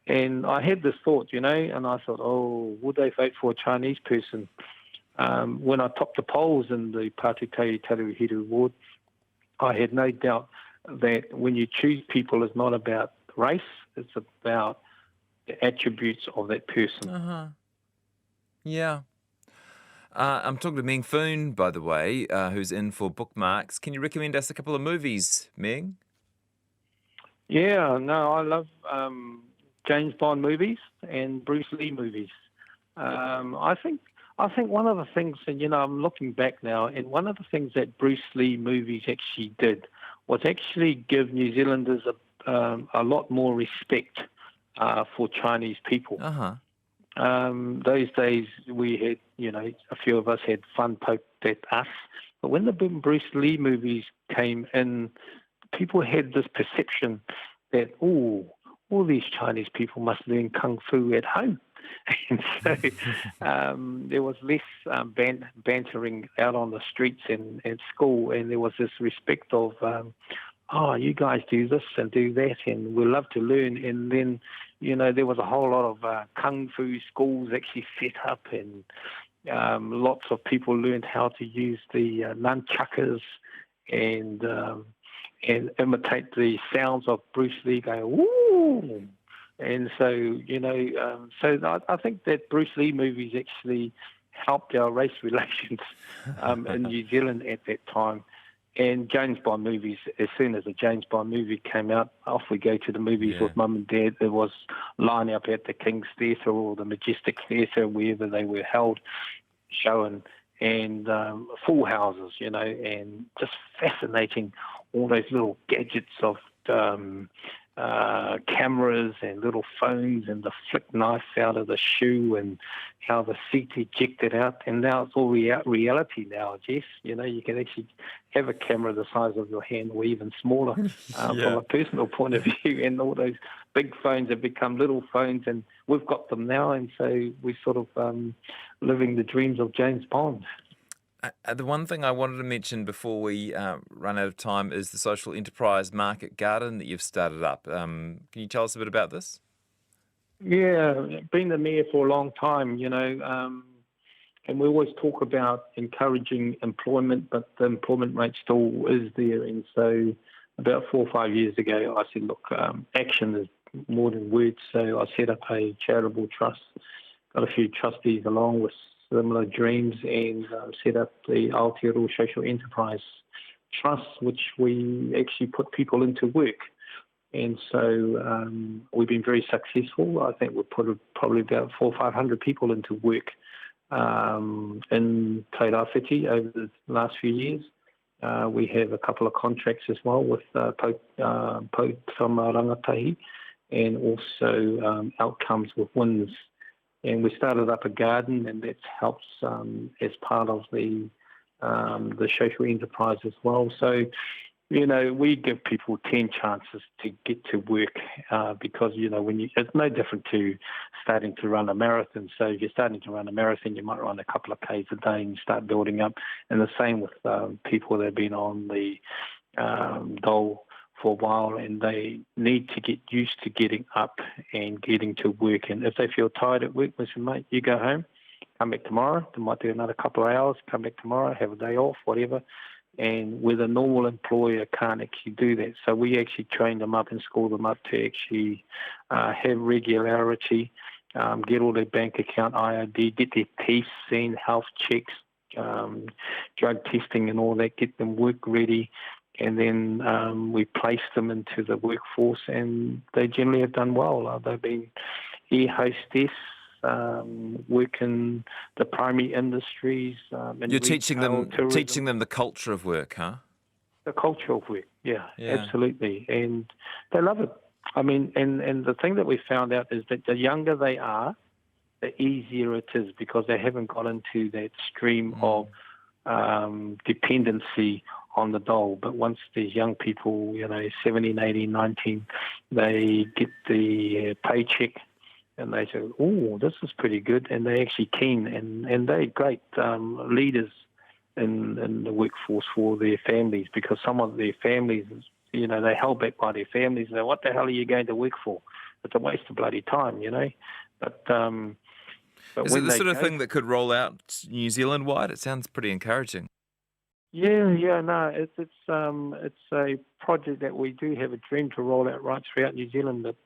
And I had this thought, and I thought, oh, would they vote for a Chinese person? When I topped the polls in the Pātikai Taruhiru Award, I had no doubt that when you choose people, it's not about race, it's about the attributes of that person. Uh-huh. Yeah. I'm talking to Ming Foon, by the way, who's in for Bookmarks. Can you recommend us a couple of movies, Ming? Yeah, no, I love James Bond movies and Bruce Lee movies. I think one of the things, and I'm looking back now, and one of the things that Bruce Lee movies actually did was actually give New Zealanders a lot more respect for Chinese people. Uh-huh. Those days we had, a few of us had fun poked at us, but when the Bruce Lee movies came in, people had this perception that, all these Chinese people must learn kung fu at home. And so there was less bantering out on the streets and at school, and there was this respect of, you guys do this and do that, and we love to learn. And then, there was a whole lot of kung fu schools actually set up, and lots of people learned how to use the nunchuckers and imitate the sounds of Bruce Lee going, woo! And so, I think that Bruce Lee movies actually helped our race relations in New Zealand at that time. And James Bond movies, as soon as a James Bond movie came out, off we go to the movies with Mum and Dad. There was line up at the King's Theatre or the Majestic Theatre, wherever they were held, showing, and full houses, and just fascinating, all those little gadgets of cameras and little phones and the flick knife out of the shoe and how the seat ejected out. And now it's all reality now, Jess. You can actually have a camera the size of your hand or even smaller from a personal point of view. And all those big phones have become little phones, and we've got them now. And so we're sort of living the dreams of James Bond. The one thing I wanted to mention before we run out of time is the social enterprise market garden that you've started up. Can you tell us a bit about this? Yeah, been the mayor for a long time, and we always talk about encouraging employment, but the employment rate still is there. And so about 4 or 5 years ago, I said, look, action is more than words. So I set up a charitable trust, got a few trustees along with similar dreams, and set up the Aotearoa Social Enterprise Trust, which we actually put people into work. And so we've been very successful. I think we've put probably about 400 or 500 people into work in Tairāwhiti over the last few years. We have a couple of contracts as well with Pope from Rangatahi, and also outcomes with WINS. And we started up a garden, and that helps as part of the social enterprise as well. So, we give people 10 chances to get to work because, it's no different to starting to run a marathon. So if you're starting to run a marathon, you might run a couple of Ks a day and start building up. And the same with people that have been on the dole for a while, and they need to get used to getting up and getting to work. And if they feel tired at work, listen, mate, you go home, come back tomorrow. They might do another couple of hours, come back tomorrow, have a day off, whatever. And with a normal employer can't actually do that. So we actually train them up and school them up to actually have regularity, get all their bank account IOD, get their teeth seen, health checks, drug testing and all that, get them work ready. And then we place them into the workforce, and they generally have done well. They've been air hostess, work in the primary industries. You're teaching them the culture of work, huh? The culture of work, yeah, absolutely. And they love it. I mean, and the thing that we found out is that the younger they are, the easier it is, because they haven't got into that stream of dependency on the dole. But once these young people, 17, 18, 19, they get the paycheck and they say, oh, this is pretty good, and they're actually keen, and they're great leaders in the workforce for their families, because some of their families, they're held back by their families. They say, what the hell are you going to work for? it's a waste of bloody time, But Is when it the they sort of go, thing that could roll out New Zealand-wide? It sounds pretty encouraging. no, it's a project that we do have a dream to roll out right throughout New Zealand. But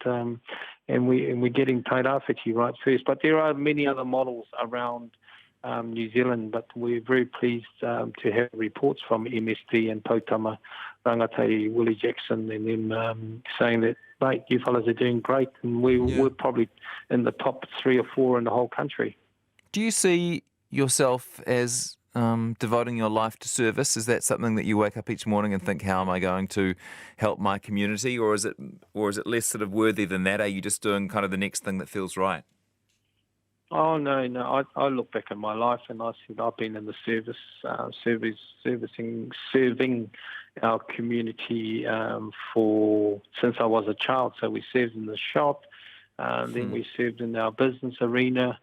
and we're getting Tairāwhiti right first. But there are many other models around New Zealand. But we're very pleased to have reports from MSD and Tautama Rangatahi Willie Jackson and them saying that, mate, you fellas are doing great, and we're probably in the top 3 or 4 in the whole country. Do you see yourself as devoting your life to service? Is that something that you wake up each morning and think, how am I going to help my community? Or is it less sort of worthy than that? Are you just doing kind of the next thing that feels right? Oh, no. I look back at my life and I said I've been in the serving our community since I was a child. So we served in the shop, then we served in our business arena,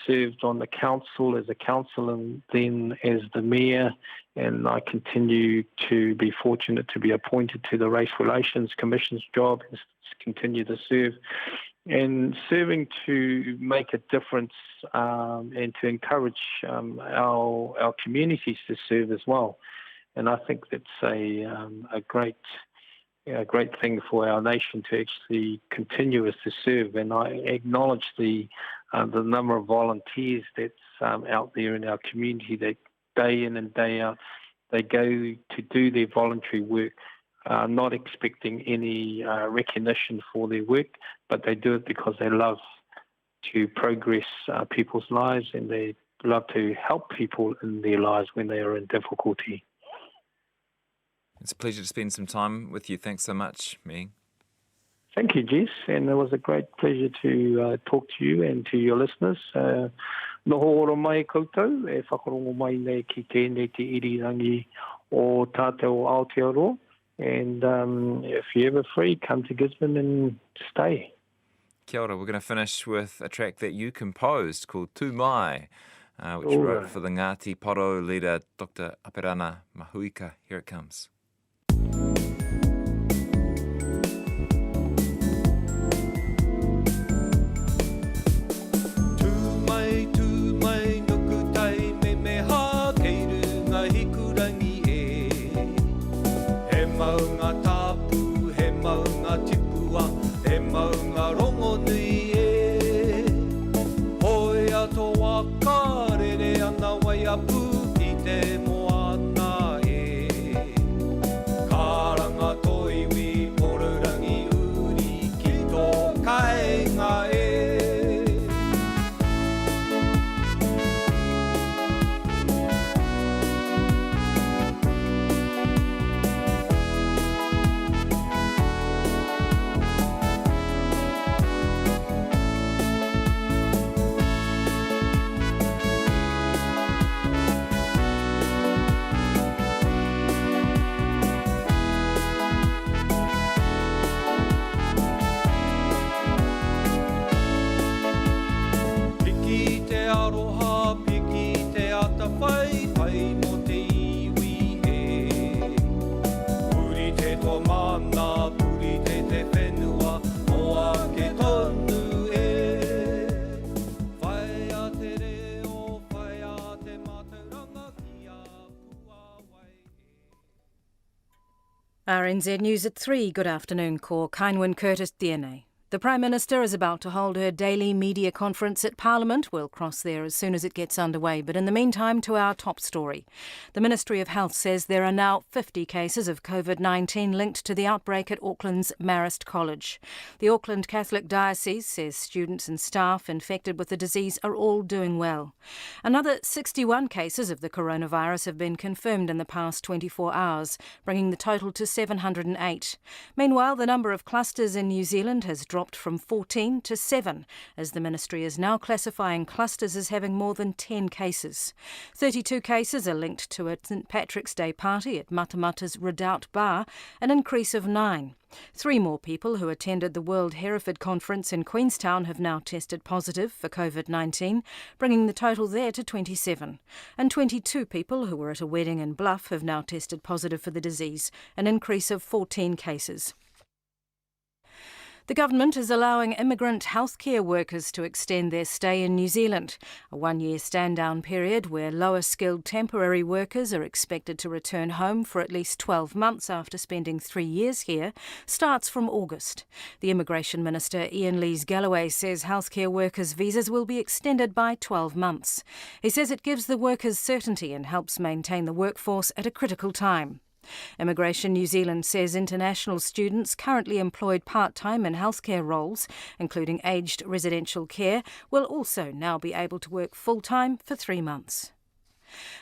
served on the council as a council and then as the mayor, and I continue to be fortunate to be appointed to the Race Relations Commission's job and continue to serve. And serving to make a difference and to encourage our communities to serve as well. And I think that's a great thing for our nation to actually continue as to serve. And I acknowledge the number of volunteers that's out there in our community that day in and day out, they go to do their voluntary work, not expecting any recognition for their work, but they do it because they love to progress people's lives and they love to help people in their lives when they are in difficulty. It's a pleasure to spend some time with you. Thanks so much, Ming. Thank you, Jess, and it was a great pleasure to talk to you and to your listeners. Noho ora mai koutou, e whakarongo mai nei ki tēnei te irirangi o tātou Aotearoa. And if you're ever free, come to Gisborne and stay. Kia ora. We're going to finish with a track that you composed called Tu Mai, which you wrote for the Ngāti Paro leader, Dr. Aperana Mahuika. Here it comes. RNZ News at 3. Good afternoon, ko Kainwyn Curtis tēnei. The Prime Minister is about to hold her daily media conference at Parliament. We'll cross there as soon as it gets underway. But in the meantime, to our top story. The Ministry of Health says there are now 50 cases of COVID-19 linked to the outbreak at Auckland's Marist College. The Auckland Catholic Diocese says students and staff infected with the disease are all doing well. Another 61 cases of the coronavirus have been confirmed in the past 24 hours, bringing the total to 708. Meanwhile, the number of clusters in New Zealand has dropped from 14 to 7, as the ministry is now classifying clusters as having more than 10 cases. 32 cases are linked to a St Patrick's Day party at Matamata's Redoubt Bar, an increase of 9. 3 more people who attended the World Hereford Conference in Queenstown have now tested positive for COVID-19, bringing the total there to 27. And 22 people who were at a wedding in Bluff have now tested positive for the disease, an increase of 14 cases. The government is allowing immigrant healthcare workers to extend their stay in New Zealand. A one-year stand-down period where lower-skilled temporary workers are expected to return home for at least 12 months after spending 3 years here starts from August. The Immigration Minister Ian Lees-Galloway says healthcare workers' visas will be extended by 12 months. He says it gives the workers certainty and helps maintain the workforce at a critical time. Immigration New Zealand says international students currently employed part-time in healthcare roles, including aged residential care, will also now be able to work full-time for 3 months.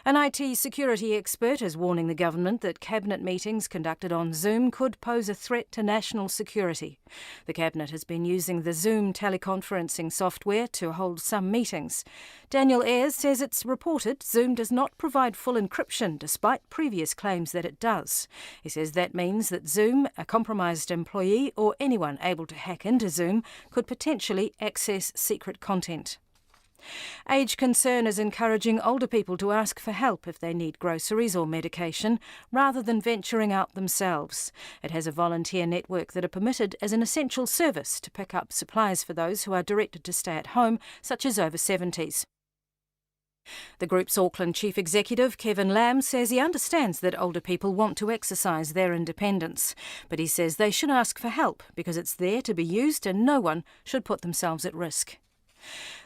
An IT security expert is warning the government that cabinet meetings conducted on Zoom could pose a threat to national security. The cabinet has been using the Zoom teleconferencing software to hold some meetings. Daniel Ayres says it's reported Zoom does not provide full encryption despite previous claims that it does. He says that means that Zoom, a compromised employee or anyone able to hack into Zoom could potentially access secret content. Age Concern is encouraging older people to ask for help if they need groceries or medication, rather than venturing out themselves. It has a volunteer network that are permitted as an essential service to pick up supplies for those who are directed to stay at home, such as over 70s. The group's Auckland Chief Executive, Kevin Lamb, says he understands that older people want to exercise their independence, but he says they should ask for help because it's there to be used and no one should put themselves at risk.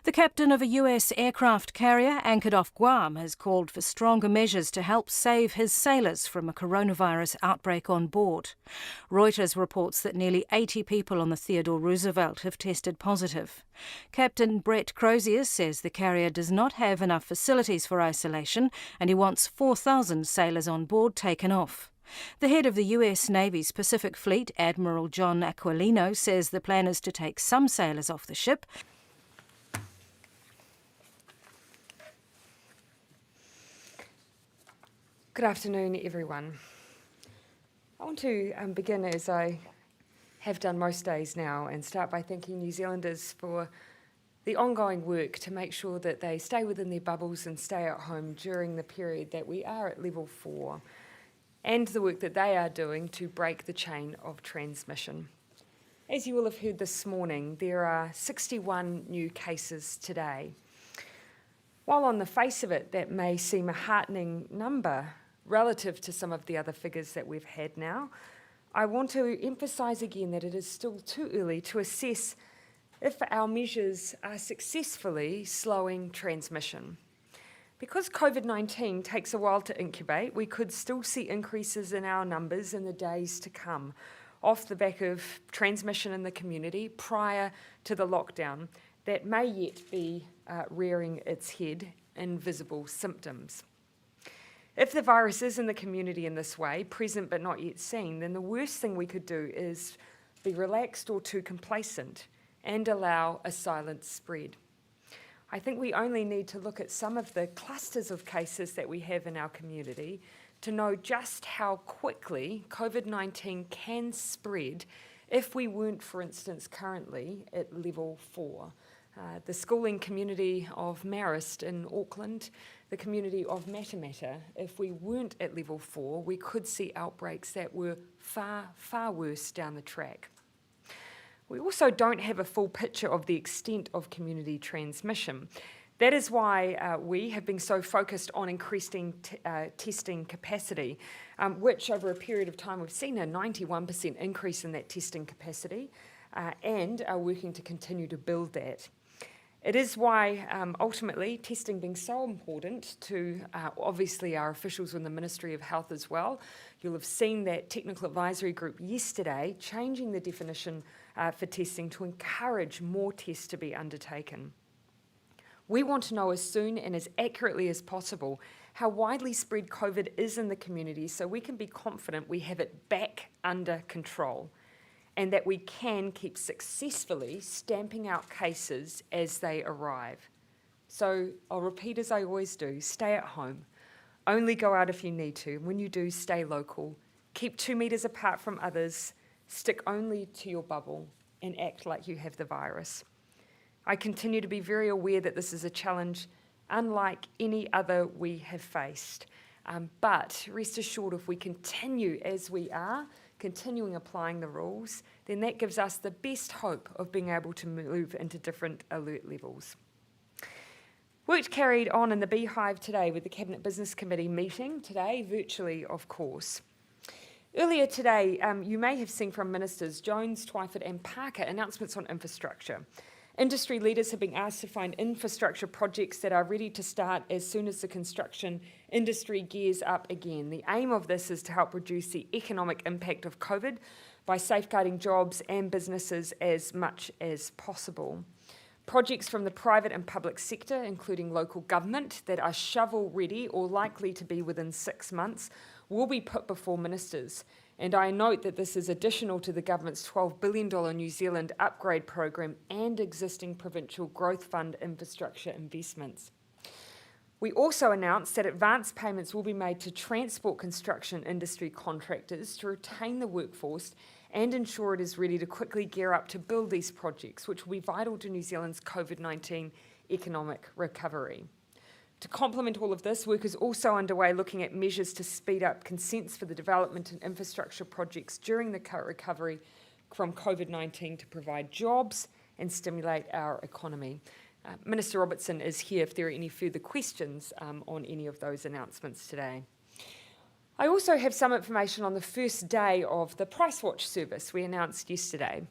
The captain of a US aircraft carrier anchored off Guam has called for stronger measures to help save his sailors from a coronavirus outbreak on board. Reuters reports that nearly 80 people on the Theodore Roosevelt have tested positive. Captain Brett Crozier says the carrier does not have enough facilities for isolation and he wants 4,000 sailors on board taken off. The head of the US Navy's Pacific Fleet, Admiral John Aquilino, says the plan is to take some sailors off the ship. Good afternoon, everyone. I want to begin, as I have done most days now, and start by thanking New Zealanders for the ongoing work to make sure that they stay within their bubbles and stay at home during the period that we are at level 4, and the work that they are doing to break the chain of transmission. As you will have heard this morning, there are 61 new cases today. While on the face of it, that may seem a heartening number relative to some of the other figures that we've had now, I want to emphasise again that it is still too early to assess if our measures are successfully slowing transmission. Because COVID-19 takes a while to incubate, we could still see increases in our numbers in the days to come, off the back of transmission in the community prior to the lockdown that may yet be rearing its head in visible symptoms. If the virus is in the community in this way, present but not yet seen, then the worst thing we could do is be relaxed or too complacent and allow a silent spread. I think we only need to look at some of the clusters of cases that we have in our community to know just how quickly COVID-19 can spread if we weren't, for instance, currently at level 4. The schooling community of Marist in Auckland, the community of Matamata, if we weren't at level 4, we could see outbreaks that were far, far worse down the track. We also don't have a full picture of the extent of community transmission. That is why we have been so focused on increasing testing capacity, which over a period of time we've seen a 91% increase in that testing capacity and are working to continue to build that. It is why, ultimately, testing being so important to, obviously, our officials in the Ministry of Health as well. You'll have seen that technical advisory group yesterday changing the definition for testing to encourage more tests to be undertaken. We want to know as soon and as accurately as possible how widely spread COVID is in the community so we can be confident we have it back under control, and that we can keep successfully stamping out cases as they arrive. So I'll repeat as I always do, stay at home. Only go out if you need to. When you do, stay local. Keep 2 metres apart from others. Stick only to your bubble and act like you have the virus. I continue to be very aware that this is a challenge unlike any other we have faced. But rest assured, if we continue as we are, continuing applying the rules, then that gives us the best hope of being able to move into different alert levels. Work carried on in the Beehive today with the Cabinet Business Committee meeting today, virtually of course. Earlier today, you may have seen from Ministers Jones, Twyford and Parker announcements on infrastructure. Industry leaders have been asked to find infrastructure projects that are ready to start as soon as the construction industry gears up again. The aim of this is to help reduce the economic impact of COVID by safeguarding jobs and businesses as much as possible. Projects from the private and public sector, including local government, that are shovel-ready or likely to be within 6 months, will be put before ministers. And I note that this is additional to the government's $12 billion New Zealand upgrade program and existing provincial growth fund infrastructure investments. We also announced that advance payments will be made to transport construction industry contractors to retain the workforce and ensure it is ready to quickly gear up to build these projects, which will be vital to New Zealand's COVID-19 economic recovery. To complement all of this, work is also underway looking at measures to speed up consents for the development and infrastructure projects during the recovery from COVID-19 to provide jobs and stimulate our economy. Minister Robertson is here if there are any further questions on any of those announcements today. I also have some information on the first day of the Price Watch service we announced yesterday.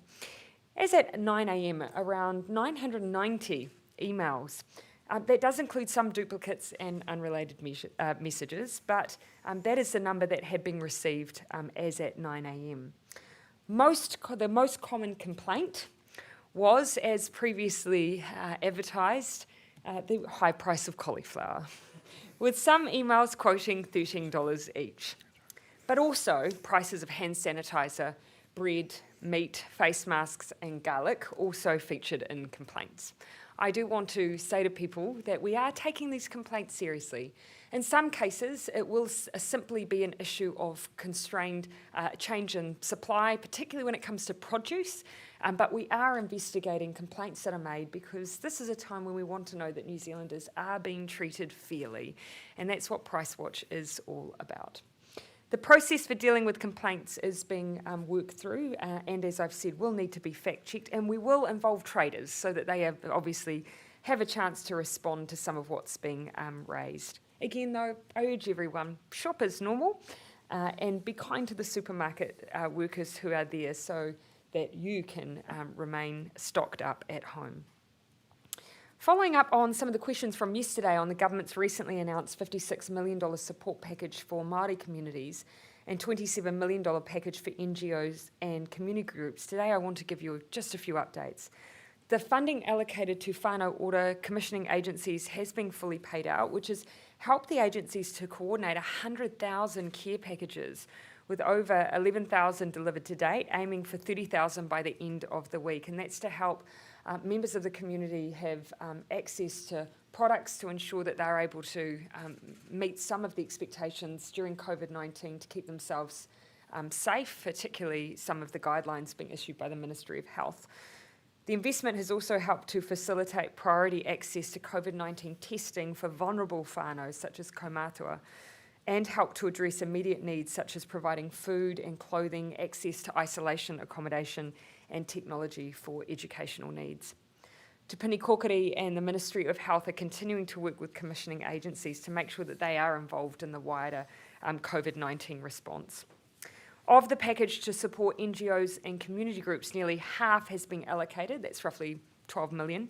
As at 9 a.m, around 990 emails. That does include some duplicates and unrelated messages, but that is the number that had been received as at 9 a.m. The most common complaint was, as previously advertised, the high price of cauliflower, with some emails quoting $13 each. But also prices of hand sanitizer, bread, meat, face masks and garlic also featured in complaints. I do want to say to people that we are taking these complaints seriously. In some cases, it will simply be an issue of constrained change in supply, particularly when it comes to produce, but we are investigating complaints that are made because this is a time when we want to know that New Zealanders are being treated fairly, and that's what Price Watch is all about. The process for dealing with complaints is being worked through, and as I've said, will need to be fact-checked, and we will involve traders so that they obviously have a chance to respond to some of what's being raised. Again, though, I urge everyone, shop as normal, and be kind to the supermarket workers who are there so that you can remain stocked up at home. Following up on some of the questions from yesterday on the government's recently announced $56 million support package for Māori communities and $27 million package for NGOs and community groups, today I want to give you just a few updates. The funding allocated to whānau ora commissioning agencies has been fully paid out, which has helped the agencies to coordinate 100,000 care packages, with over 11,000 delivered to date, aiming for 30,000 by the end of the week. And that's to help members of the community have access to products to ensure that they're able to meet some of the expectations during COVID-19 to keep themselves safe, particularly some of the guidelines being issued by the Ministry of Health. The investment has also helped to facilitate priority access to COVID-19 testing for vulnerable whānau, such as kaumātua, and help to address immediate needs such as providing food and clothing, access to isolation accommodation and technology for educational needs. Te Pini Kokiri and the Ministry of Health are continuing to work with commissioning agencies to make sure that they are involved in the wider COVID-19 response. Of the package to support NGOs and community groups, nearly half has been allocated, that's roughly 12 million,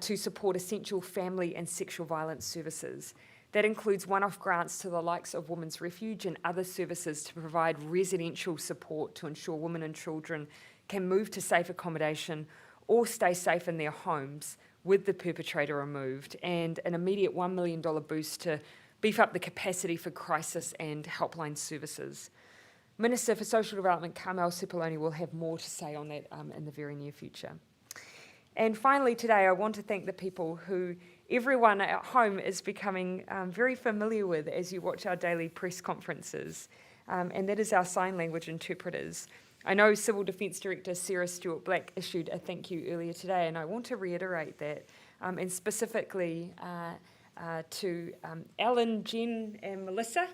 to support essential family and sexual violence services. That includes one-off grants to the likes of Women's Refuge and other services to provide residential support to ensure women and children can move to safe accommodation or stay safe in their homes with the perpetrator removed, and an immediate $1 million boost to beef up the capacity for crisis and helpline services. Minister for Social Development Carmel Sepuloni will have more to say on that in the very near future. And finally today, I want to thank the people who everyone at home is becoming very familiar with as you watch our daily press conferences, and that is our sign language interpreters. I know Civil Defence Director Sarah Stewart-Black issued a thank you earlier today, and I want to reiterate that, and specifically to Ellen, Jen and Melissa,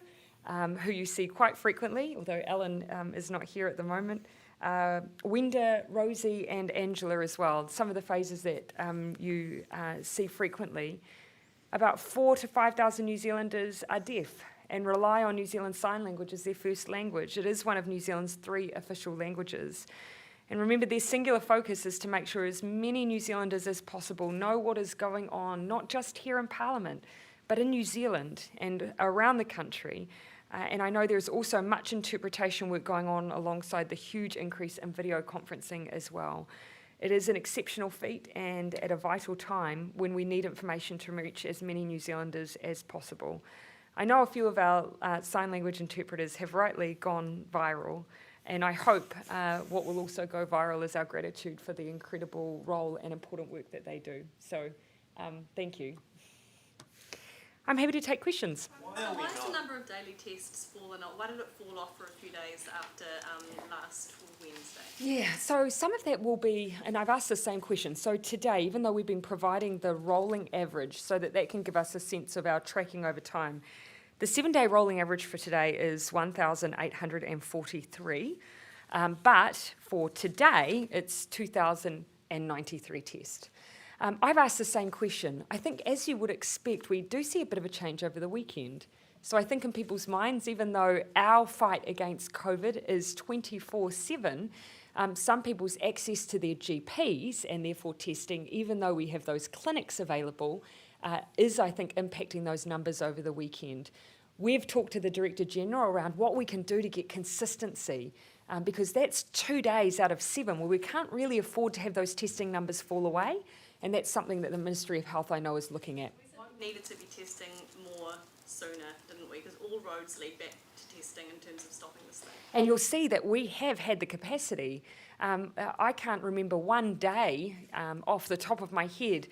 who you see quite frequently, although Ellen is not here at the moment. Wenda, Rosie and Angela as well, some of the faces that you see frequently. About 4,000 to 5,000 New Zealanders are deaf and rely on New Zealand Sign Language as their first language. It is one of New Zealand's 3 official languages. And remember, their singular focus is to make sure as many New Zealanders as possible know what is going on, not just here in Parliament, but in New Zealand and around the country. And I know there's also much interpretation work going on alongside the huge increase in video conferencing as well. It is an exceptional feat and at a vital time when we need information to reach as many New Zealanders as possible. I know a few of our sign language interpreters have rightly gone viral, and I hope what will also go viral is our gratitude for the incredible role and important work that they do. So thank you. I'm happy to take questions. Why has the number of daily tests fallen off? Why did it fall off for a few days after last Wednesday? Yeah, so some of that will be, and I've asked the same question. So today, even though we've been providing the rolling average so that can give us a sense of our tracking over time, the 7-day rolling average for today is 1,843. But for today, it's 2,093 tests. I've asked the same question. I think, as you would expect, we do see a bit of a change over the weekend. So I think in people's minds, even though our fight against COVID is 24/7, some people's access to their GPs and therefore testing, even though we have those clinics available, is, I think, impacting those numbers over the weekend. We've talked to the Director General around what we can do to get consistency, because that's 2 days out of 7 where we can't really afford to have those testing numbers fall away. And that's something that the Ministry of Health, I know, is looking at. We needed to be testing more sooner, didn't we? Because all roads lead back to testing in terms of stopping this thing. And you'll see that we have had the capacity. I can't remember one day off the top of my head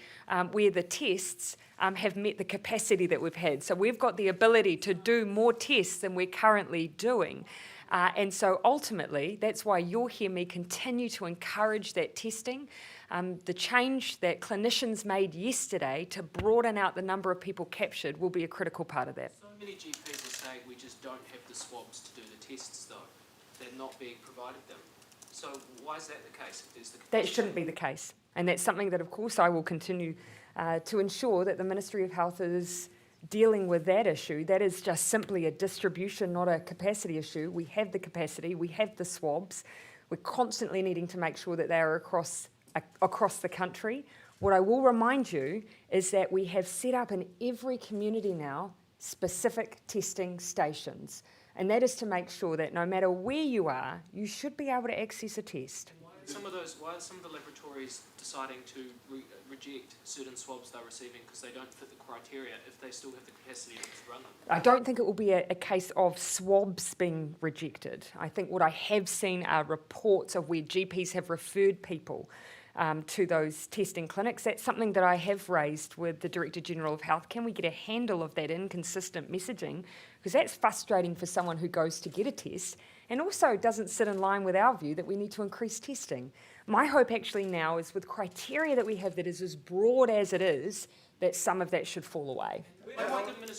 where the tests have met the capacity that we've had. So we've got the ability to do more tests than we're currently doing. And so ultimately, that's why you'll hear me continue to encourage that testing. The change that clinicians made yesterday to broaden out the number of people captured will be a critical part of that. So many GPs are saying we just don't have the swabs to do the tests, though. They're not being provided them. So why is that the case? That shouldn't be the case. And that's something that, of course, I will continue to ensure that the Ministry of Health is dealing with that issue. That is just simply a distribution, not a capacity issue. We have the capacity, we have the swabs. We're constantly needing to make sure that they are across the country. What I will remind you is that we have set up in every community now specific testing stations. And that is to make sure that no matter where you are, you should be able to access a test. Why are some of the laboratories deciding to reject certain swabs they're receiving because they don't fit the criteria if they still have the capacity to run them? I don't think it will be a case of swabs being rejected. I think what I have seen are reports of where GPs have referred people to those testing clinics. That's something that I have raised with the Director General of Health. Can we get a handle of that inconsistent messaging? Because that's frustrating for someone who goes to get a test and also doesn't sit in line with our view that we need to increase testing. My hope actually now is with criteria that we have that is as broad as it is, that some of that should fall away.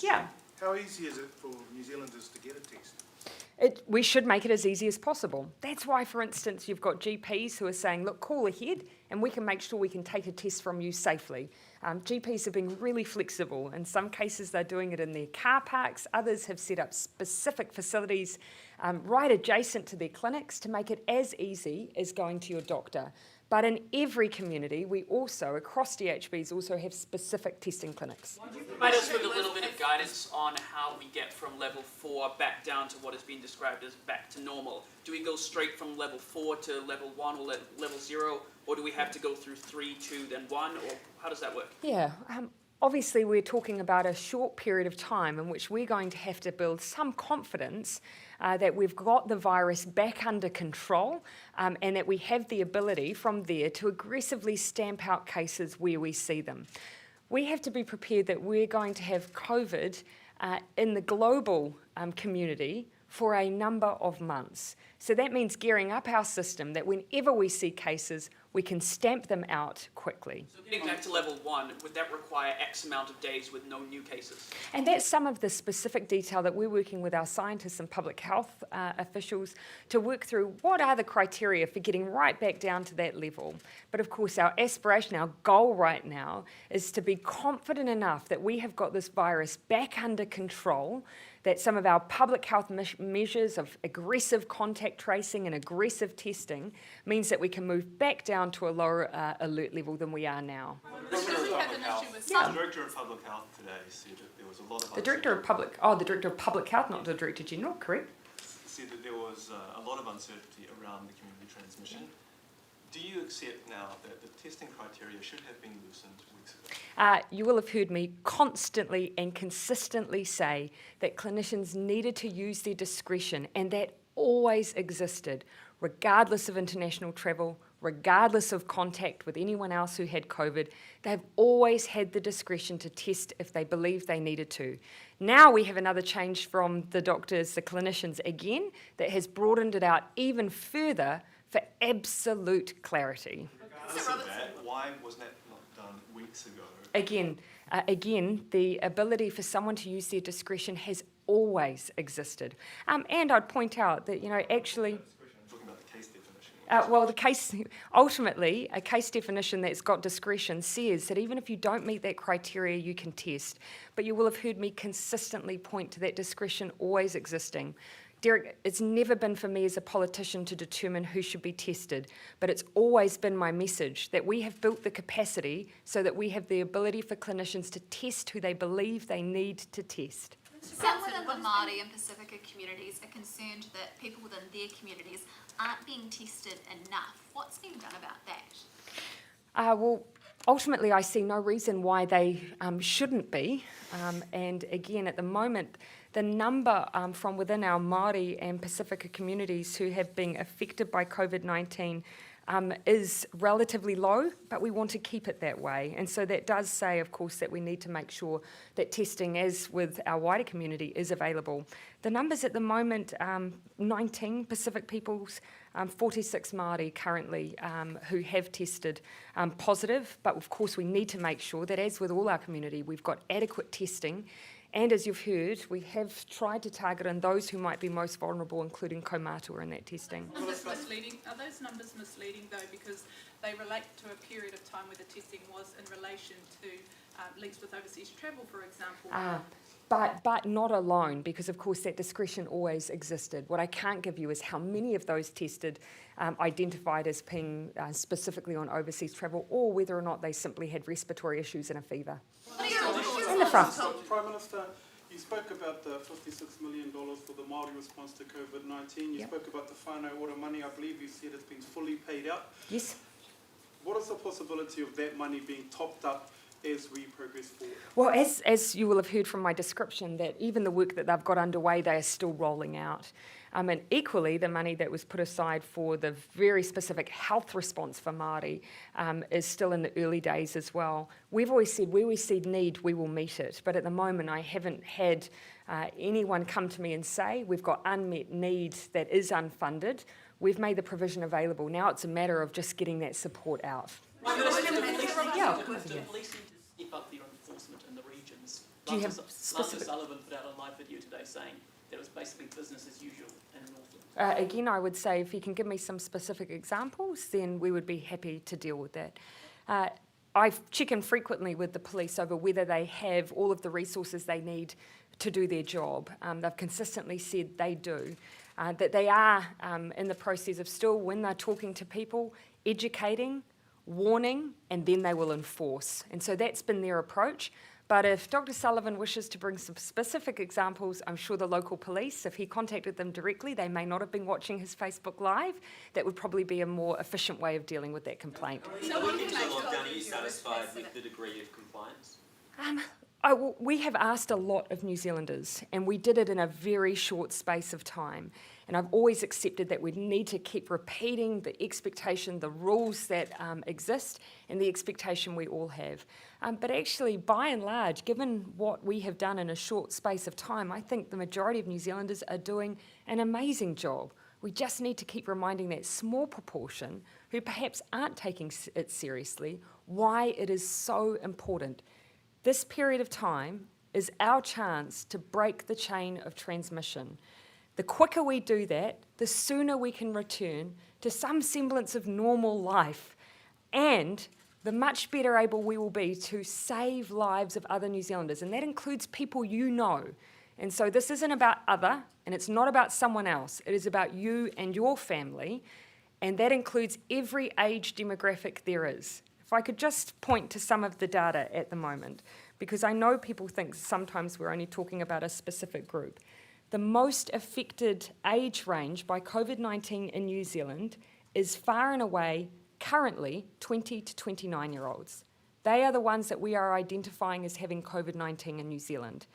Yeah. How easy is it for New Zealanders to get a test? We should make it as easy as possible. That's why, for instance, you've got GPs who are saying, look, call ahead and we can make sure we can take a test from you safely. GPs have been really flexible. In some cases, they're doing it in their car parks. Others have set up specific facilities right adjacent to their clinics to make it as easy as going to your doctor. But in every community, we also, across DHBs, also have specific testing clinics. Could you provide us with a little bit of guidance on how we get from level 4 back down to what has been described as back to normal? Do we go straight from level 4 to level 1 or level 0, or do we have to go through 3, 2, then 1, or how does that work? Yeah. Obviously, we're talking about a short period of time in which we're going to have to build some confidence that we've got the virus back under control and that we have the ability from there to aggressively stamp out cases where we see them. We have to be prepared that we're going to have COVID in the global community for a number of months. So that means gearing up our system that whenever we see cases, we can stamp them out quickly. So getting back to level 1, would that require X amount of days with no new cases? And that's some of the specific detail that we're working with our scientists and public health officials to work through what are the criteria for getting right back down to that level. But of course, our aspiration, our goal right now is to be confident enough that we have got this virus back under control, that some of our public health measures of aggressive contact tracing and aggressive testing means that we can move back down to a lower alert level than we are now. The Director of Public Health today said that there was a lot of the Director of Public Health, not the Director General, correct? Said that there was a lot of uncertainty around the community transmission. Do you accept now that the testing criteria should have been loosened weeks ago? You will have heard me constantly and consistently say that clinicians needed to use their discretion, and that always existed, regardless of international travel, regardless of contact with anyone else who had COVID. They've always had the discretion to test if they believed they needed to. Now we have another change from the doctors, the clinicians again, that has broadened it out even further for absolute clarity. Regardless of that, why was that not done weeks ago? Again, the ability for someone to use their discretion has always existed. And I'd point out that, actually... I'm talking about the case definition. Ultimately, a case definition that's got discretion says that even if you don't meet that criteria, you can test. But you will have heard me consistently point to that discretion always existing. Derek, it's never been for me as a politician to determine who should be tested, but it's always been my message that we have built the capacity so that we have the ability for clinicians to test who they believe they need to test. Some within the Māori and Pacifica communities are concerned that people within their communities aren't being tested enough. What's being done about that? Ultimately, I see no reason why they shouldn't be. And again, at the moment, the number from within our Māori and Pacifica communities who have been affected by COVID-19 is relatively low, but we want to keep it that way. And so that does say, of course, that we need to make sure that testing, as with our wider community, is available. The numbers at the moment, 19 Pacific peoples, 46 Māori currently who have tested positive, but of course we need to make sure that, as with all our community, we've got adequate testing. And as you've heard, we have tried to target on those who might be most vulnerable, including kaumatua in that testing. Are those numbers misleading, though, because they relate to a period of time where the testing was in relation to links with overseas travel, for example? But not alone, because of course that discretion always existed. What I can't give you is how many of those tested identified as being specifically on overseas travel, or whether or not they simply had respiratory issues and a fever. In the front. Prime Minister, you spoke about the $56 million for the Māori response to COVID-19. You spoke about the whānau ora money. I believe you said it's been fully paid out. Yes. What is the possibility of that money being topped up as we progress forward? Well, as you will have heard from my description, that even the work that they've got underway, they are still rolling out. And equally, the money that was put aside for the very specific health response for Māori is still in the early days as well. We've always said where we see need, we will meet it. But at the moment, I haven't had anyone come to me and say we've got unmet need that is unfunded. We've made the provision available. Now it's a matter of just getting that support out. Do police need to step up their enforcement in the regions? Do you have Lance specific... Sullivan put out a live video today saying that it was basically business as usual in Northland. Again, I would say if you can give me some specific examples, then we would be happy to deal with that. I check in frequently with the police over whether they have all of the resources they need to do their job. They've consistently said they do. That they are in the process of still, when they're talking to people, educating, warning, and then they will enforce. And so that's been their approach. But if Dr. Sullivan wishes to bring some specific examples, I'm sure the local police, if he contacted them directly, they may not have been watching his Facebook Live. That would probably be a more efficient way of dealing with that complaint. So looking into the lockdown, are you satisfied with the degree of compliance? We have asked a lot of New Zealanders, and we did it in a very short space of time. And I've always accepted that we need to keep repeating the expectation, the rules that exist, and the expectation we all have. But actually, by and large, given what we have done in a short space of time, I think the majority of New Zealanders are doing an amazing job. we just need to keep reminding that small proportion who perhaps aren't taking it seriously why it is so important. This period of time is our chance to break the chain of transmission. The quicker we do that, the sooner we can return to some semblance of normal life, and the much better able we will be to save lives of other New Zealanders, and that includes people you know. And so this isn't about other, and it's not about someone else. It is about you and your family, and that includes every age demographic there is. If I could just point to some of the data at the moment, because I know people think sometimes we're only talking about a specific group. The most affected age range by COVID-19 in New Zealand is far and away currently 20 to 29-year-olds. They are the ones that we are identifying as having COVID-19 in New Zealand.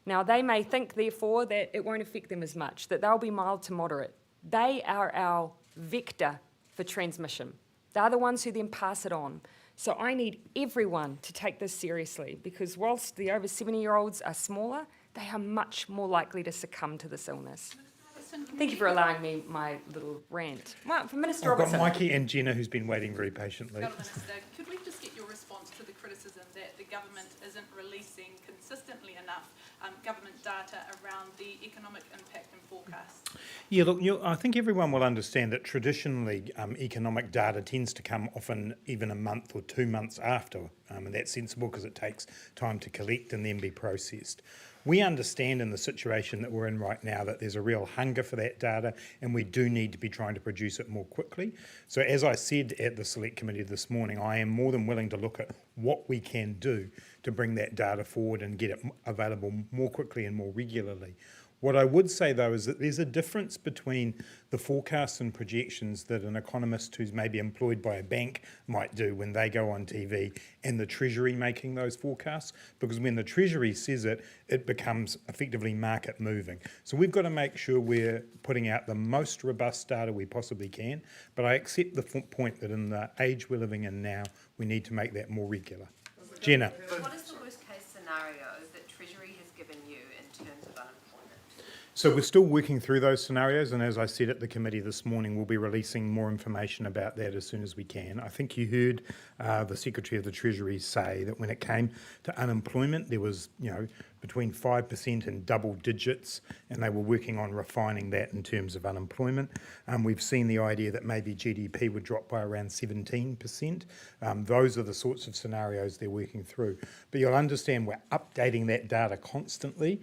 Now, they may think, therefore, that it won't affect them as much, that they'll be mild to moderate. They are our vector for transmission. They're the ones who then pass it on. So I need everyone to take this seriously, because whilst the over 70-year-olds are smaller, they are much more likely to succumb to this illness. Thank you for allowing me my little rant. Well, for Minister Robertson. I've got Mikey and Jenna, who's been waiting very patiently. Minister, could we just get your response to the criticism that the government isn't releasing consistently enough government data around the economic impact and forecast? Yeah, look, I think everyone will understand that traditionally economic data tends to come often even a month or 2 months after, and that's sensible because it takes time to collect and then be processed. We understand in the situation that we're in right now that there's a real hunger for that data, and we do need to be trying to produce it more quickly. So as I said at the Select Committee this morning, I am more than willing to look at what we can do to bring that data forward and get it available more quickly and more regularly. What I would say, though, is that there's a difference between the forecasts and projections that an economist who's maybe employed by a bank might do when they go on TV and the Treasury making those forecasts, because when the Treasury says it, it becomes effectively market moving. So we've got to make sure we're putting out the most robust data we possibly can, but I accept the point that in the age we're living in now, we need to make that more regular. Jenna. What is the worst case scenario that Treasury has given you in terms of unemployment? So we're still working through those scenarios, and as I said at the committee this morning, we'll be releasing more information about that as soon as we can. I think you heard the Secretary of the Treasury say that when it came to unemployment, there was, between 5% and double digits, and they were working on refining that in terms of unemployment. We've seen the idea that maybe GDP would drop by around 17%. Those are the sorts of scenarios they're working through. But you'll understand we're updating that data constantly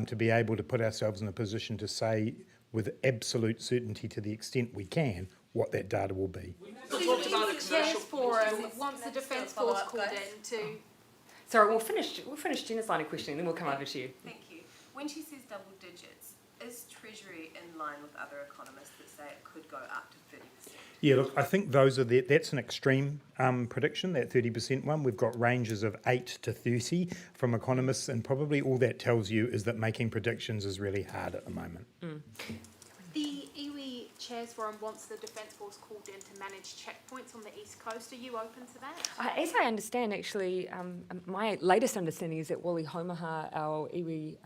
to be able to put ourselves in a position to say with absolute certainty, to the extent we can, what that data will be. So talked about a commercial forum. Once the Defence Force called in to... Sorry, we'll finish Jenna's line of questioning, then we'll come over to you. Thank you. When she says double digits, is Treasury in line with other economists that say it could go up to 30%? Yeah, look, I think that's an extreme prediction, that 30% one. We've got ranges of 8 to 30 from economists, and probably all that tells you is that making predictions is really hard at the moment. The iwi Chairs Forum wants the Defence Force called in to manage checkpoints on the East Coast. Are you open to that? As I understand, actually, my latest understanding is that Wally Homaha, our iwi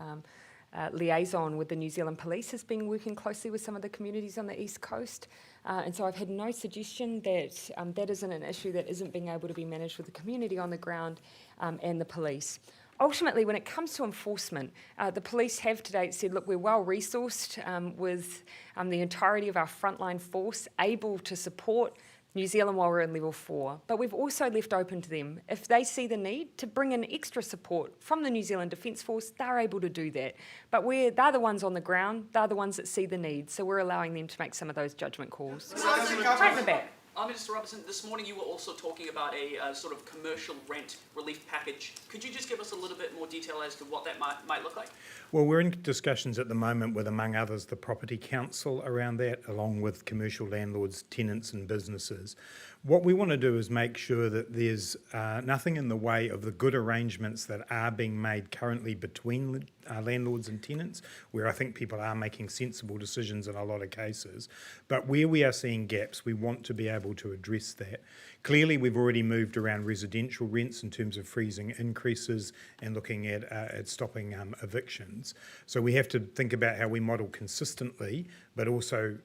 liaison with the New Zealand Police, has been working closely with some of the communities on the East Coast. And so I've had no suggestion that that isn't an issue that isn't being able to be managed with the community on the ground and the police. Ultimately, when it comes to enforcement, the police have to date said, look, we're well resourced with the entirety of our frontline force able to support New Zealand while we're in level 4. But we've also left open to them, if they see the need to bring in extra support from the New Zealand Defence Force, they're able to do that. But they're the ones on the ground, they're the ones that see the need, so we're allowing them to make some of those judgment calls. Right in the back. Minister Robertson, this morning you were also talking about a sort of commercial rent relief package. Could you just give us a little bit more detail as to what that might look like? Well, we're in discussions at the moment with, among others, the Property Council around that, along with commercial landlords, tenants and businesses. What we want to do is make sure that there's nothing in the way of the good arrangements that are being made currently between landlords and tenants, where I think people are making sensible decisions in a lot of cases. But where we are seeing gaps, we want to be able able to address that. Clearly, we've already moved around residential rents in terms of freezing increases and looking at stopping evictions. So we have to think about how we model consistently, but also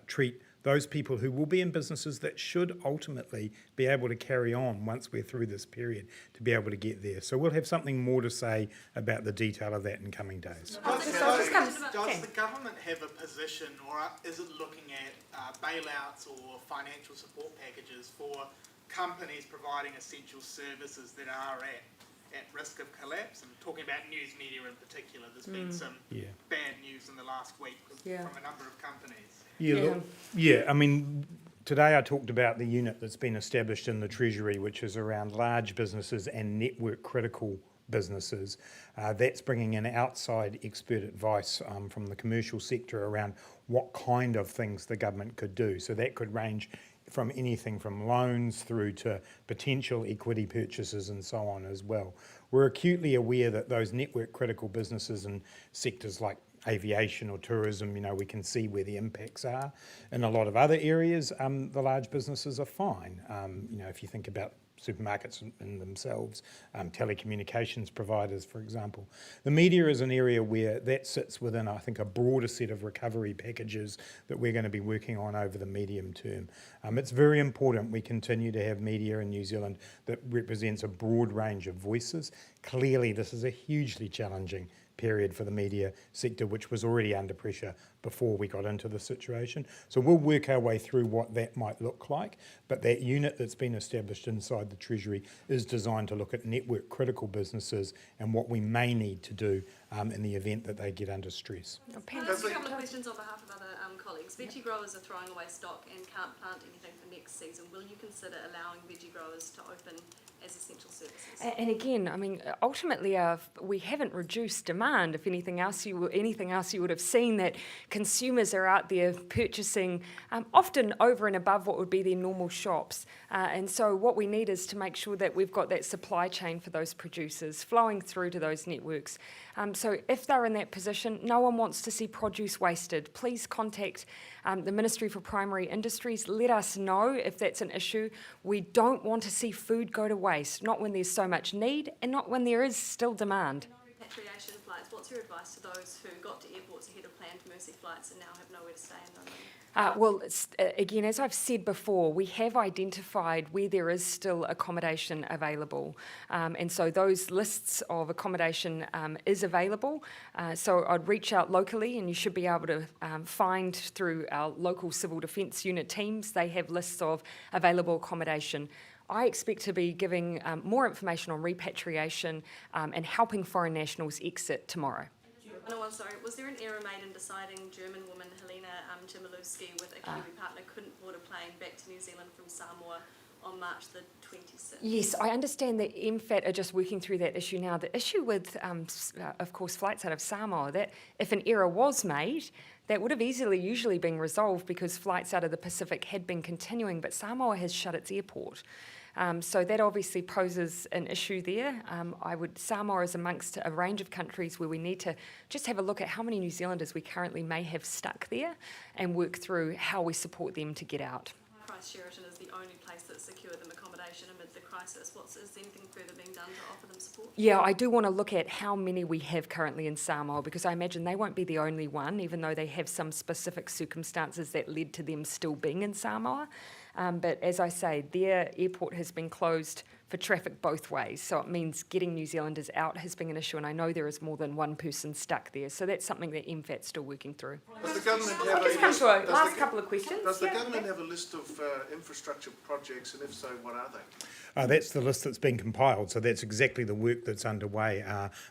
treat those people who will be in businesses that should ultimately be able to carry on once we're through this period to be able to get there. So we'll have something more to say about the detail of that in coming days. Does the government have a position, or is it looking at bailouts or financial support packages for companies providing essential services that are at risk of collapse? I'm talking about news media in particular. There's been some bad news in the last week from a number of companies. I mean, today I talked about the unit that's been established in the Treasury, which is around large businesses and network critical businesses. That's bringing in outside expert advice from the commercial sector around what kind of things the government could do. So that could range from anything from loans through to potential equity purchases and so on as well. We're acutely aware that those network critical businesses and sectors like aviation or tourism, we can see where the impacts are. In a lot of other areas, the large businesses are fine. If you think about supermarkets in themselves, telecommunications providers, for example. The media is an area where that sits within, I think, a broader set of recovery packages that we're going to be working on over the medium term. It's very important we continue to have media in New Zealand that represents a broad range of voices. Clearly, this is a hugely challenging period for the media sector, which was already under pressure before we got into the situation. So we'll work our way through what that might look like, but that unit that's been established inside the Treasury is designed to look at network critical businesses and what we may need to do in the event that they get under stress. Can I ask a couple of questions on behalf of other colleagues? Veggie growers are throwing away stock and can't plant anything for next season. Will you consider allowing veggie growers to open as essential services? And again, I mean, ultimately, we haven't reduced demand. If anything else, you would have seen that consumers are out there purchasing often over and above what would be their normal shops. And so what we need is to make sure that we've got that supply chain for those producers flowing through to those networks. So if they're in that position, no one wants to see produce wasted. Please contact the Ministry for Primary Industries. Let us know if that's an issue. We don't want to see food go to waste, not when there's so much need and not when there is still demand. Repatriation flights, what's your advice to those who got to airports ahead of planned Mercy flights and now have nowhere to stay and no money? Again, as I've said before, we have identified where there is still accommodation available. And so those lists of accommodation is available. So I'd reach out locally and you should be able to find through our local civil defence unit teams, they have lists of available accommodation. I expect to be giving more information on repatriation and helping foreign nationals exit tomorrow. No, I'm sorry. Was there an error made in deciding German woman Helena Chmielewski with a Kiwi partner couldn't board a plane back to New Zealand from Samoa on March the 26th? Yes, I understand that MFAT are just working through that issue now. The issue with, of course, flights out of Samoa, that if an error was made, that would have usually been resolved because flights out of the Pacific had been continuing, but Samoa has shut its airport. So that obviously poses an issue there. Samoa is amongst a range of countries where we need to just have a look at how many New Zealanders we currently may have stuck there and work through how we support them to get out. Sheraton is the only place that secured them accommodation amid the crisis. Is anything further being done to offer them support? Yeah, I do want to look at how many we have currently in Samoa because I imagine they won't be the only one, even though they have some specific circumstances that led to them still being in Samoa. But as I say, their airport has been closed for traffic both ways. So it means getting New Zealanders out has been an issue, and I know there is more than one person stuck there. So that's something that MFAT's still working through. Does the government have last couple of questions? Does the government have a list of infrastructure projects, and if so, what are they? That's the list that's been compiled, so that's exactly the work that's underway.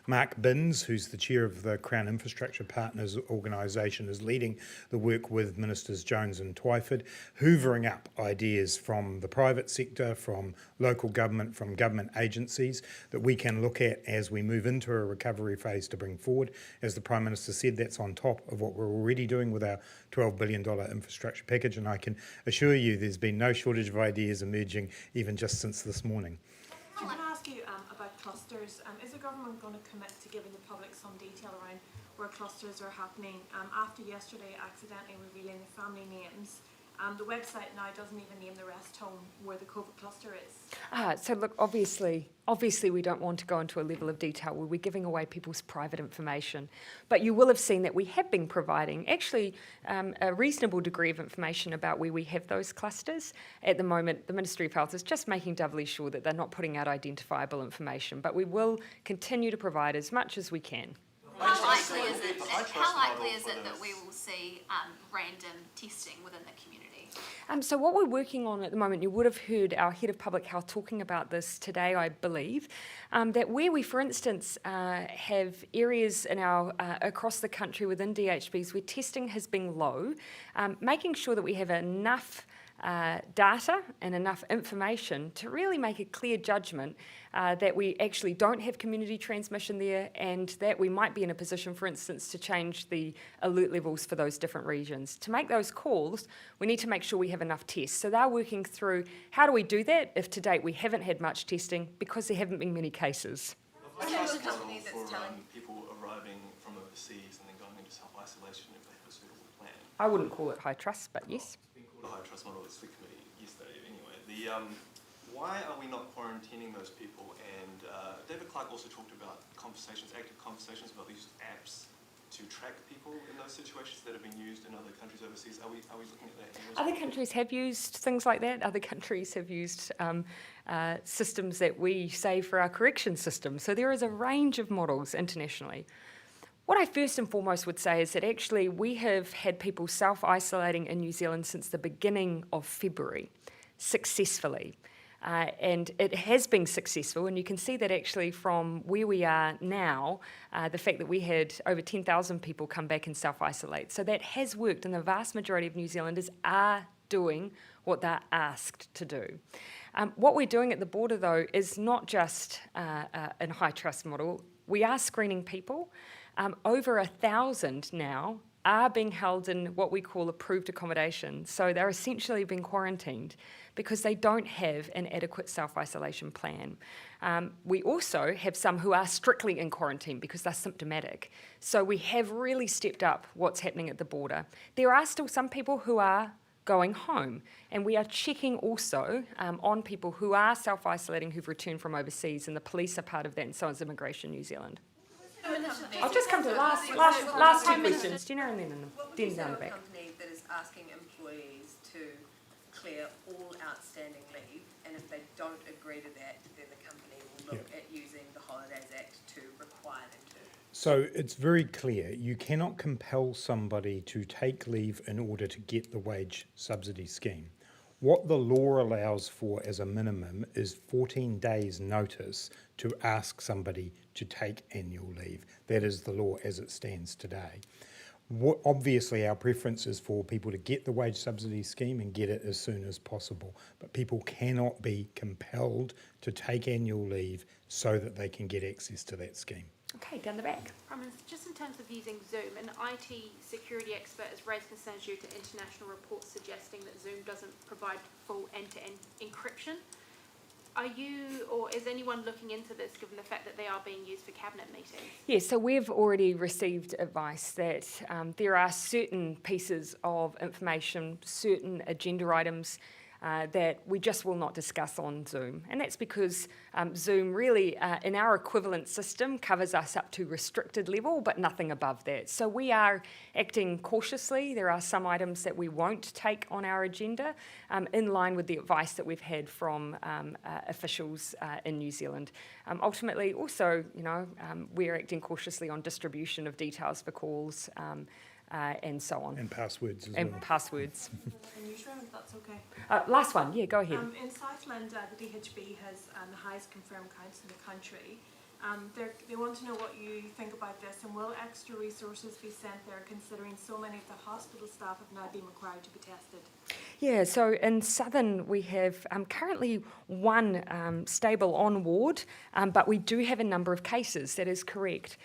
Mark Binns, who's the chair of the Crown Infrastructure Partners organisation, is leading the work with Ministers Jones and Twyford, hoovering up ideas from the private sector, from local government, from government agencies that we can look at as we move into a recovery phase to bring forward. As the Prime Minister said, that's on top of what we're already doing with our $12 billion infrastructure package, and I can assure you there's been no shortage of ideas emerging even just since this morning. Can I ask you about clusters? Is the government going to commit to giving the public some detail around where clusters are happening? After yesterday accidentally revealing the family names The website now doesn't even name the rest home where the COVID cluster is. So look, obviously we don't want to go into a level of detail where we're giving away people's private information. But you will have seen that we have been providing actually a reasonable degree of information about where we have those clusters. At the moment, the Ministry of Health is just making doubly sure that they're not putting out identifiable information. But we will continue to provide as much as we can. How likely is it that we will see random testing within the community? So what we're working on at the moment, you would have heard our Head of Public Health talking about this today, I believe, that where we, for instance, have areas in our across the country within DHBs where testing has been low, making sure that we have enough data and enough information to really make a clear judgment that we actually don't have community transmission there, and that we might be in a position, for instance, to change the alert levels for those different regions. To make those calls, we need to make sure we have enough tests. So they're working through how do we do that if to date we haven't had much testing because there haven't been many cases. For people arriving from overseas and then going into self-isolation if they have a suitable plan. I wouldn't call it high trust, but yes. The high trust model is the committee yesterday anyway. Why are we not quarantining those people? And David Clark also talked about active conversations about these apps to track people in those situations that have been used in other countries overseas. Are we looking at that? Other countries have used things like that. Other countries have used systems that we say for our correction system. So there is a range of models internationally. What I first and foremost would say is that actually we have had people self-isolating in New Zealand since the beginning of February, successfully. And it has been successful, and you can see that actually from where we are now, the fact that we had over 10,000 people come back and self-isolate. So that has worked, and the vast majority of New Zealanders are doing what they're asked to do. What we're doing at the border, though, is not just a high trust model. We are screening people. Over 1,000 now are being held in what we call approved accommodation. So they're essentially being quarantined because they don't have an adequate self-isolation plan. We also have some who are strictly in quarantine because they're symptomatic. So we have really stepped up what's happening at the border. There are still some people who are going home, and we are checking also on people who are self-isolating who've returned from overseas, and the police are part of that, and so is Immigration New Zealand. I'll just come to the last two questions. Do you know, and then down the back. Company that is asking employees to clear all outstanding leave, and if they don't agree to that, then the company will look at using the Holidays Act to require them to. So it's very clear, you cannot compel somebody to take leave in order to get the wage subsidy scheme. What the law allows for as a minimum is 14 days notice to ask somebody to take annual leave. That is the law as it stands today. Obviously, our preference is for people to get the wage subsidy scheme and get it as soon as possible. But people cannot be compelled to take annual leave so that they can get access to that scheme. Okay, down the back. Prime Minister, just in terms of using Zoom, an IT security expert has raised concerns due to international reports suggesting that Zoom doesn't provide full end-to-end encryption. Are you, or is anyone looking into this, given the fact that they are being used for cabinet meetings? Yes, so we've already received advice that there are certain pieces of information, certain agenda items that we just will not discuss on Zoom. And that's because Zoom really, in our equivalent system, covers us up to restricted level, but nothing above that. So we are acting cautiously. There are some items that we won't take on our agenda, in line with the advice that we've had from officials in New Zealand. Ultimately, also, we're acting cautiously on distribution of details for calls, and so on. And passwords as well. And passwords. Newsroom, if that's okay. Last one, yeah, go ahead. In Southland, the DHB has the highest confirmed counts in the country. They want to know what you think about this, and will extra resources be sent there, considering so many of the hospital staff have now been required to be tested? Yeah, so in Southern we have currently one stable on ward, but we do have a number of cases, that is correct.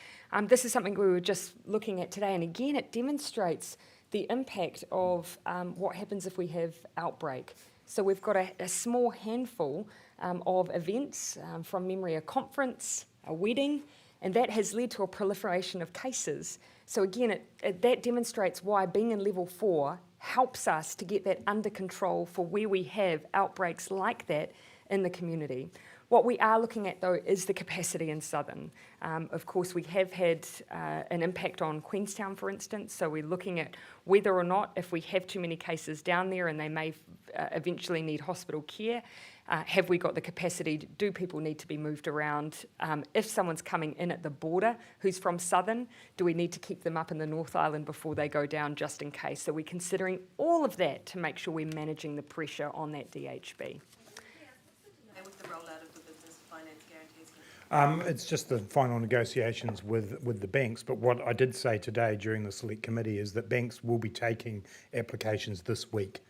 This is something we were just looking at today, and again it demonstrates the impact of what happens if we have outbreak. So we've got a small handful of events, from memory a conference, a wedding, and that has led to a proliferation of cases. So again, that demonstrates why being in level 4 helps us to get that under control for where we have outbreaks like that in the community. What we are looking at, though, is the capacity in Southern. Of course, we have had an impact on Queenstown, for instance, so we're looking at whether or not, if we have too many cases down there and they may eventually need hospital care, have we got the capacity? Do people need to be moved around? If someone's coming in at the border who's from Southern, do we need to keep them up in the North Island before they go down just in case? So we're considering all of that to make sure we're managing the pressure on that DHB. With the rollout of the business finance guarantee scheme? It's just the final negotiations with the banks, but what I did say today during the select committee is that banks will be taking applications this week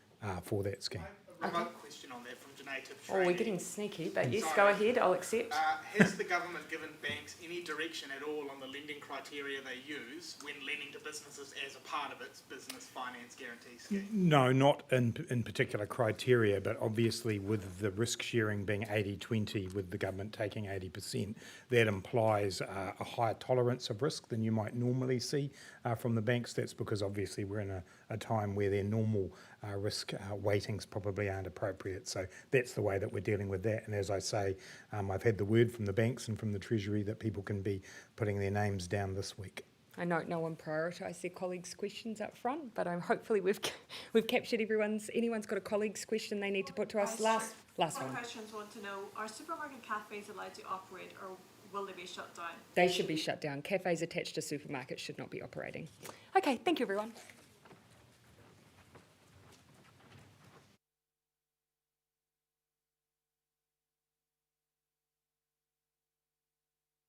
for that scheme. A remote question on that from Donative Oh, Trading. we're getting sneaky, but yes, Sorry. go ahead, I'll accept. Has the government given banks any direction at all on the lending criteria they use when lending to businesses as a part of its business finance guarantee scheme? No, not in particular criteria, but obviously with the risk sharing being 80-20, with the government taking 80%, that implies a higher tolerance of risk than you might normally see from the banks. That's because obviously we're in a time where their normal risk weightings probably aren't appropriate. So that's the way that we're dealing with that. And as I say, I've had the word from the banks and from the Treasury that people can be putting their names down this week. I know no one prioritised their colleagues' questions up front, but hopefully we've captured anyone's got a colleague's question they need to put to us. Last one. Questions want to know, are supermarket cafes allowed to operate or will they be shut down? They should be shut down. Cafes attached to supermarkets should not be operating. Okay, thank you everyone.